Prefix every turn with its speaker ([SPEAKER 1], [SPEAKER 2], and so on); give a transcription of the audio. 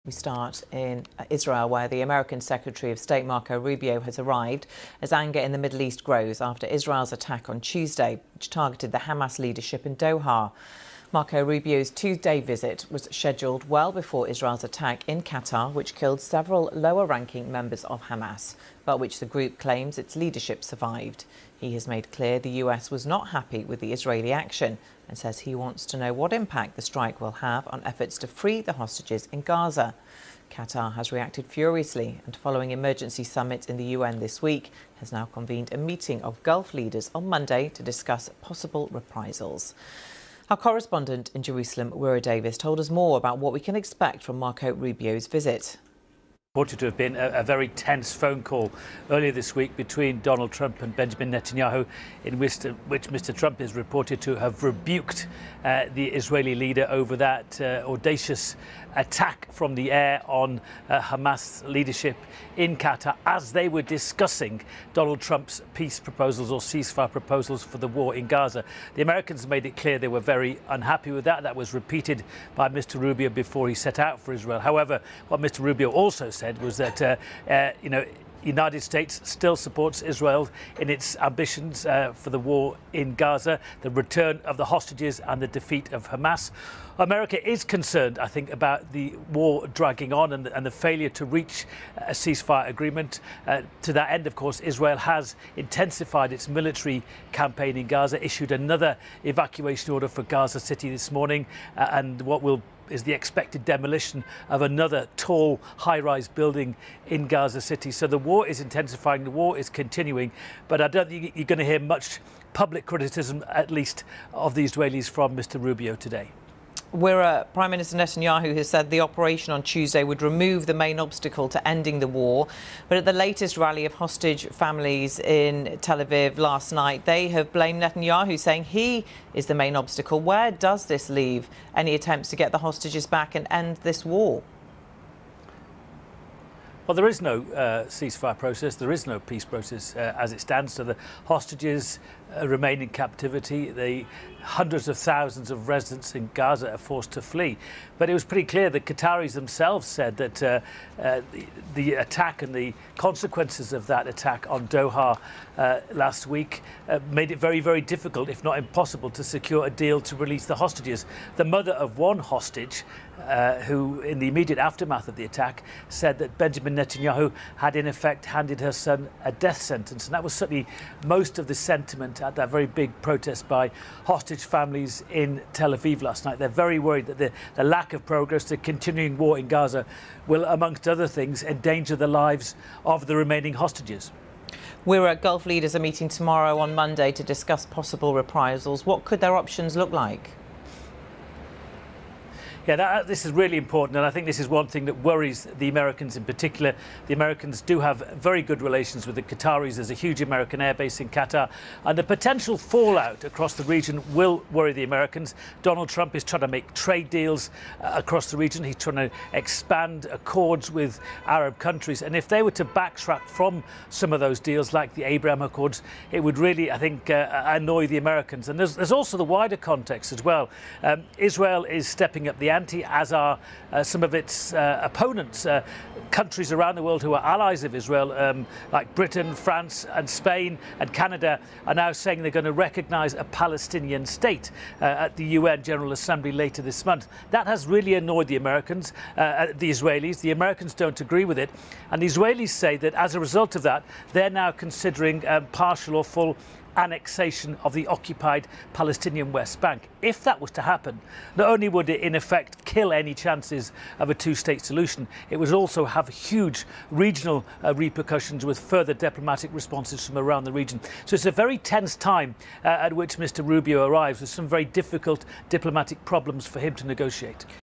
[SPEAKER 1] We start in Israel, where the American Secretary of State Marco Rubio has arrived as anger in the Middle East grows after Israel's attack on Tuesday, which targeted the Hamas leadership in Doha. Marco Rubio's two-day visit was scheduled well before Israel's attack in Qatar, which killed several lower-ranking members of Hamas, but which the group claims its leadership survived. He has made clear the US was not happy with the Israeli action and says he wants to know what impact the strike will have on efforts to free the hostages in Gaza. Qatar has reacted furiously and, following emergency summit in the UN this week, has now convened a meeting of Gulf leaders on Monday to discuss possible reprisals. Our correspondent in Jerusalem, Wira Davis, told us more about what we can expect from Marco Rubio's visit.
[SPEAKER 2] Reported to have been a very tense phone call earlier this week between Donald Trump and Benjamin Netanyahu, in which Mr. Trump is reported to have rebuked the Israeli leader over that audacious attack from the air on Hamas leadership in Qatar as they were discussing Donald Trump's peace proposals or ceasefire proposals for the war in Gaza. The Americans made it clear they were very unhappy with that. That was repeated by Mr. Rubio before he set out for Israel. However, what Mr. Rubio also said was that, United States still supports Israel in its ambitions for the war in Gaza, the return of the hostages and the defeat of Hamas. America is concerned, I think, about the war dragging on and the failure to reach a ceasefire agreement. To that end, of course, Israel has intensified its military campaign in Gaza, issued another evacuation order for Gaza City this morning, and is the expected demolition of another tall high-rise building in Gaza City. So the war is intensifying, the war is continuing, but I don't think you're going to hear much public criticism, at least, of the Israelis from Mr. Rubio today.
[SPEAKER 1] Prime Minister Netanyahu has said the operation on Tuesday would remove the main obstacle to ending the war. But at the latest rally of hostage families in Tel Aviv last night, they have blamed Netanyahu, saying he is the main obstacle. Where does this leave any attempts to get the hostages back and end this war?
[SPEAKER 2] Well, there is no ceasefire process. There is no peace process as it stands. So the hostages remain in captivity. The hundreds of thousands of residents in Gaza are forced to flee. But it was pretty clear that Qataris themselves said that the attack and the consequences of that attack on Doha last week made it very, very difficult, if not impossible, to secure a deal to release the hostages. The mother of one hostage, who in the immediate aftermath of the attack said that Benjamin Netanyahu had in effect handed her son a death sentence, and that was certainly most of the sentiment at that very big protest by hostage families in Tel Aviv last night. They're very worried that the lack of progress, the continuing war in Gaza will, amongst other things, endanger the lives of the remaining hostages.
[SPEAKER 1] Gulf leaders are meeting tomorrow on Monday to discuss possible reprisals. What could their options look like?
[SPEAKER 2] Yeah, this is really important, and I think this is one thing that worries the Americans in particular. The Americans do have very good relations with the Qataris. There's a huge American airbase in Qatar, and the potential fallout across the region will worry the Americans. Donald Trump is trying to make trade deals across the region. He's trying to expand accords with Arab countries, and if they were to backtrack from some of those deals, like the Abraham Accords, it would really, I think, annoy the Americans. And there's also the wider context as well. Israel is stepping up the ante, as are some of its opponents. Countries around the world who are allies of Israel, like Britain, France and Spain and Canada, are now saying they're going to recognise a Palestinian state at the UN General Assembly later this month. That has really annoyed the Americans, the Israelis. The Americans don't agree with it, and the Israelis say that as a result of that, they're now considering partial or full annexation of the occupied Palestinian West Bank. If that was to happen, not only would it in effect kill any chances of a two-state solution, it would also have huge regional repercussions with further diplomatic responses from around the region. So it's a very tense time at which Mr. Rubio arrives, with some very difficult diplomatic problems for him to negotiate.